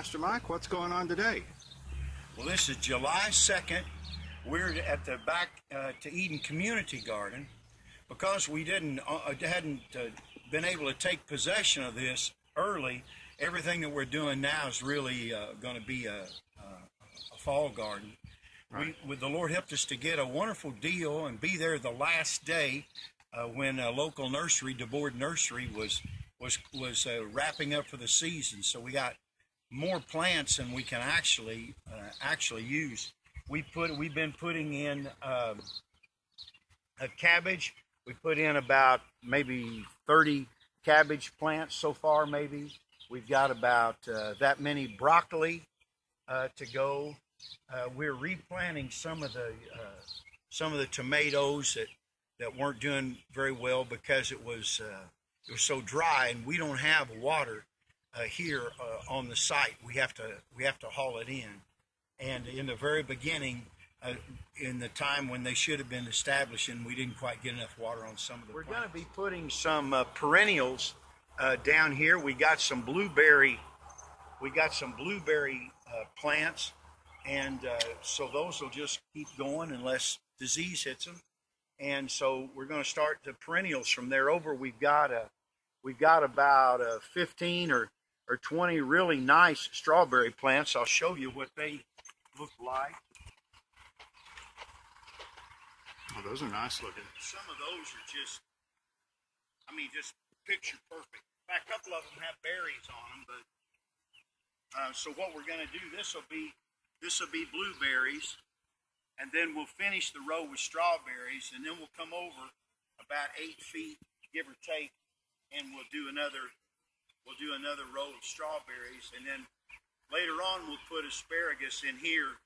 Pastor Mike, what's going on today? Well, this is July 2nd. We're at the back to Eden Community Garden because we hadn't been able to take possession of this early. Everything that we're doing now is really going to be a fall garden. Right. The Lord helped us to get a wonderful deal and be there the last day when a local nursery, DeBoard Nursery, was wrapping up for the season. So we got more plants than we can actually use. We've been putting in a cabbage. We put in about maybe 30 cabbage plants so far. Maybe we've got about that many broccoli to go. We're replanting some of the tomatoes that weren't doing very well because it was so dry, and we don't have water here on the site. We have to haul it in. And in the very beginning, in the time when they should have been establishing, we didn't quite get enough water on some of the plants. We're going to be putting some perennials down here. We got some blueberry plants, and so those will just keep going unless disease hits them. And so we're going to start the perennials from there over. We've got about 15 or 20 really nice strawberry plants. I'll show you what they look like. Oh, those are nice looking. Some of those are just picture perfect. In fact, a couple of them have berries on them. But so what we're going to do, this will be blueberries, and then we'll finish the row with strawberries, and then we'll come over about 8 feet, give or take, and we'll do another row of strawberries, and then later on we'll put asparagus in here.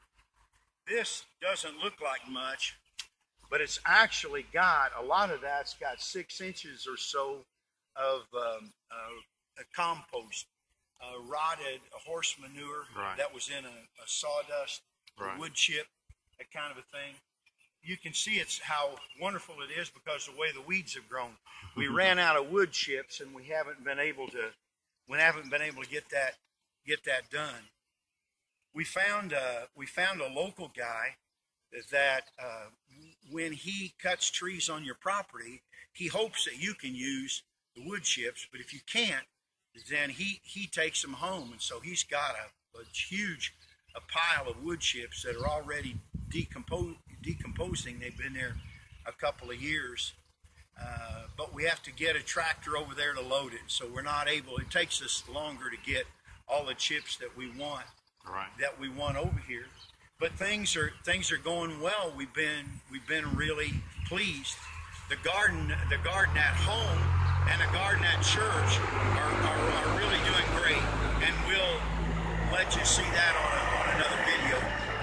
This doesn't look like much, but it's actually got a lot of that's got 6 inches or so of a compost, rotted horse manure. Right. That was in a sawdust, right. wood chip, that kind of a thing. You can see how wonderful it is because the way the weeds have grown. We ran out of wood chips, and we haven't been able to get that done. We found a local guy that when he cuts trees on your property, he hopes that you can use the wood chips, but if you can't, then he takes them home, and so he's got a huge pile of wood chips that are already decomposing. They've been there a couple of years, but we have to get a tractor over there to load it, so we're not able. It takes us longer to get all the chips that we want. Right. That we want over here. But things are going well. We've been really pleased. The garden at home and the garden at church are really doing great, and we'll let you see that on another video.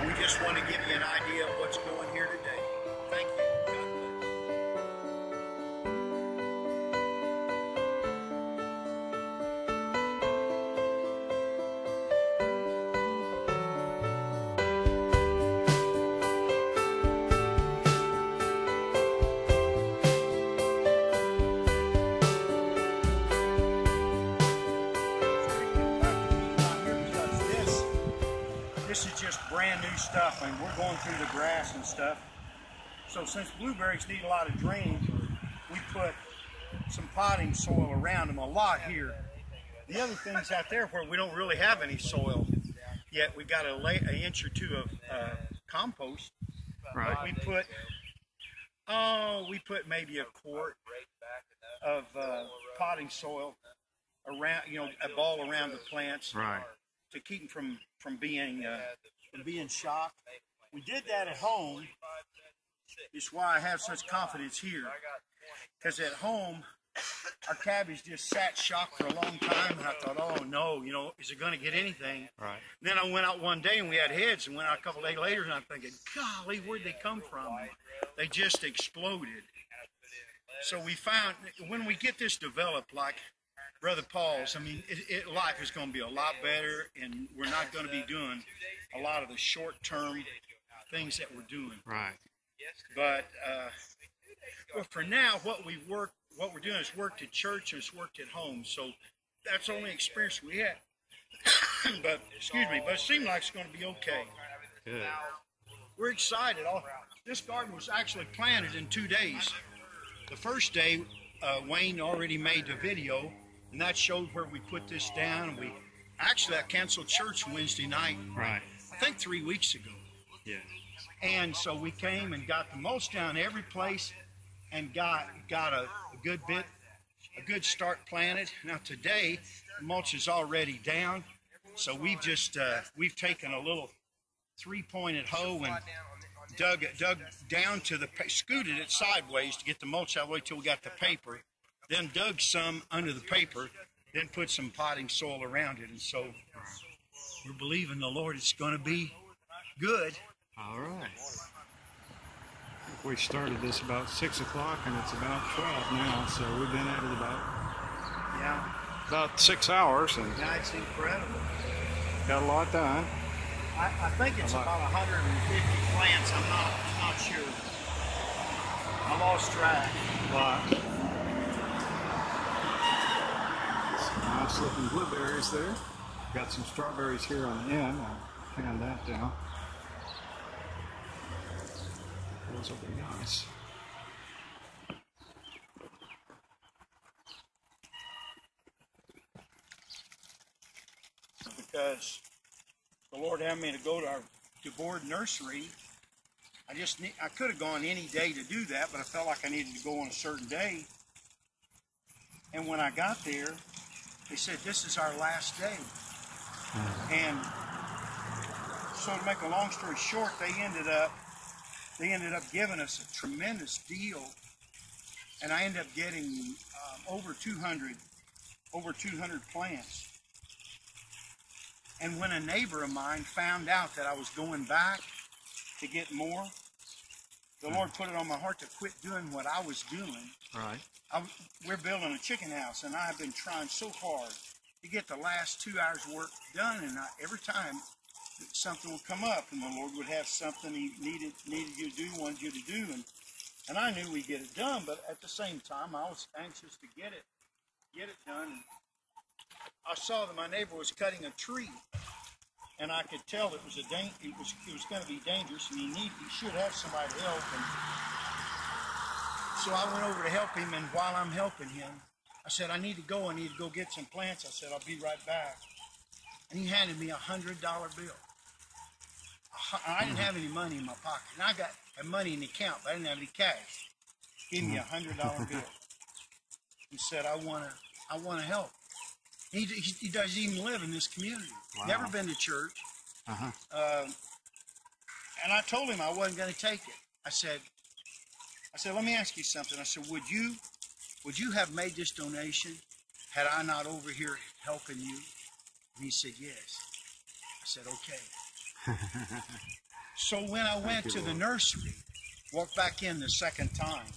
We just want to give you an idea of what's going here today. Thank you. This is just brand new stuff, and we're going through the grass and stuff. So since blueberries need a lot of drainage, we put some potting soil around them, a lot here. The other things out there where we don't really have any soil yet, we got an inch or two of compost. Right. But we put maybe a quart of potting soil around, a ball around the plants. Right. To keep them from being shocked. We did that at home. It's why I have such confidence here. Because at home, our cabbage just sat shocked for a long time, and I thought, oh no, is it going to get anything? Right. Then I went out one day and we had heads, and went out a couple days later, and I'm thinking, golly, where'd they come from? They just exploded. So we found when we get this developed, like Brother Paul's, life is going to be a lot better, and we're not going to be doing a lot of the short-term things that we're doing. Right. But for now, what we're doing is worked at church and it's worked at home. So that's the only experience we had. but it seemed like it's going to be okay. Good. We're excited. This garden was actually planted in 2 days. The first day, Wayne already made the video, and that showed where we put this down. I canceled church Wednesday night. Right. I think 3 weeks ago. Yeah. And so we came and got the mulch down every place, and got a good start planted. Now today, the mulch is already down, so we've taken a little 3-pointed hoe and dug down to scooted it sideways to get the mulch out of the way till we got the paper, then dug some under the paper, then put some potting soil around it. And so we're believing the Lord it's going to be good. All right. We started this about 6 o'clock and it's about 12 now, so we've been at it about 6 hours and It's incredible. got a lot done. I think it's about 150 plants. I'm not sure. I lost track. Lot. Some nice looking blueberries there. Got some strawberries here on the end. I'll hand that down. Those will be nice. Because the Lord had me to go to board nursery. I could have gone any day to do that, but I felt like I needed to go on a certain day. And when I got there, they said, this is our last day. And so to make a long story short, they ended up giving us a tremendous deal. And I ended up getting over 200 plants. And when a neighbor of mine found out that I was going back to get more, the Lord put it on my heart to quit doing what I was doing. Right. We're building a chicken house, and I've been trying so hard to get the last 2 hours work done. And every time something would come up, and the Lord would have something He needed you to do, wanted you to do, and I knew we'd get it done. But at the same time, I was anxious to get it done. I saw that my neighbor was cutting a tree, and I could tell it was it was going to be dangerous, and he should have somebody to help. And so I went over to help him, and while I'm helping him, I said, I need to go get some plants. I said, I'll be right back. And he handed me $100 bill. I didn't have any money in my pocket, and I had money in the account, but I didn't have any cash. He gave me $100 bill. He said, I want to help. He doesn't even live in this community. Wow. Never been to church. And I told him I wasn't going to take it. I said, let me ask you something. I said, would you have made this donation had I not over here helping you? And he said, yes. I said, okay. So when I went to the nursery, walked back in the second time,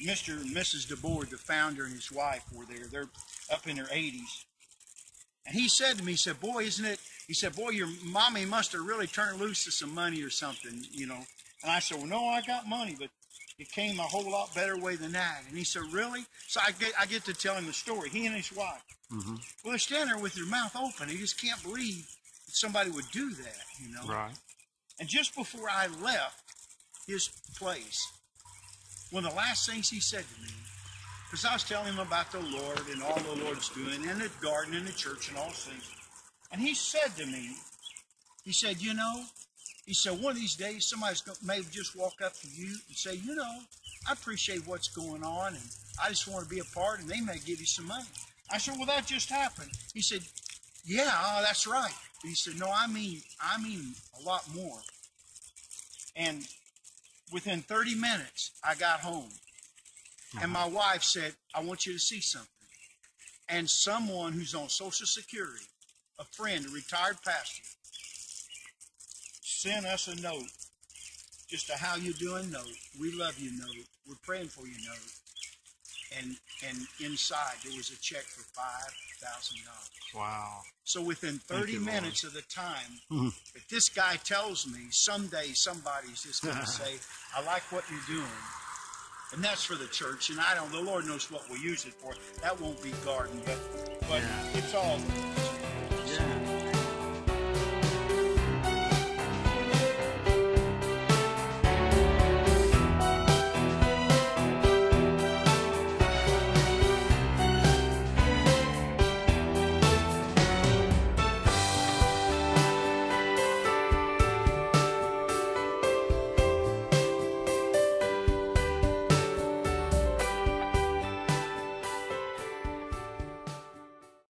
Mr. and Mrs. DeBoer, the founder, and his wife were there. They're up in their 80s. And he said to me, he said, boy, your mommy must have really turned loose to some money or something, you know. And I said, well, no, I got money, but it came a whole lot better way than that. And he said, really? So I get to tell him the story, he and his wife. Well, they're standing there with their mouth open. He just can't believe that somebody would do that, you know. Right. And just before I left his place, one of the last things he said to me, because I was telling him about the Lord and all the Lord's doing, and the garden and the church and all those things. And he said to me, he said, you know, he said, one of these days somebody's going to maybe just walk up to you and say, you know, I appreciate what's going on, and I just want to be a part, and they may give you some money. I said, well, that just happened. He said, yeah, that's right. And he said, no, I mean a lot more. And within 30 minutes, I got home. And my wife said, I want you to see something. And someone who's on Social Security, a friend, a retired pastor, sent us a note, just a how you doing note. We love you note. We're praying for you note. And inside there was a check for $5,000. Wow. So within 30 minutes of the time, if this guy tells me someday somebody's just going to say, I like what you're doing. And that's for the church, and the Lord knows what we'll use it for. That won't be garden, but it's all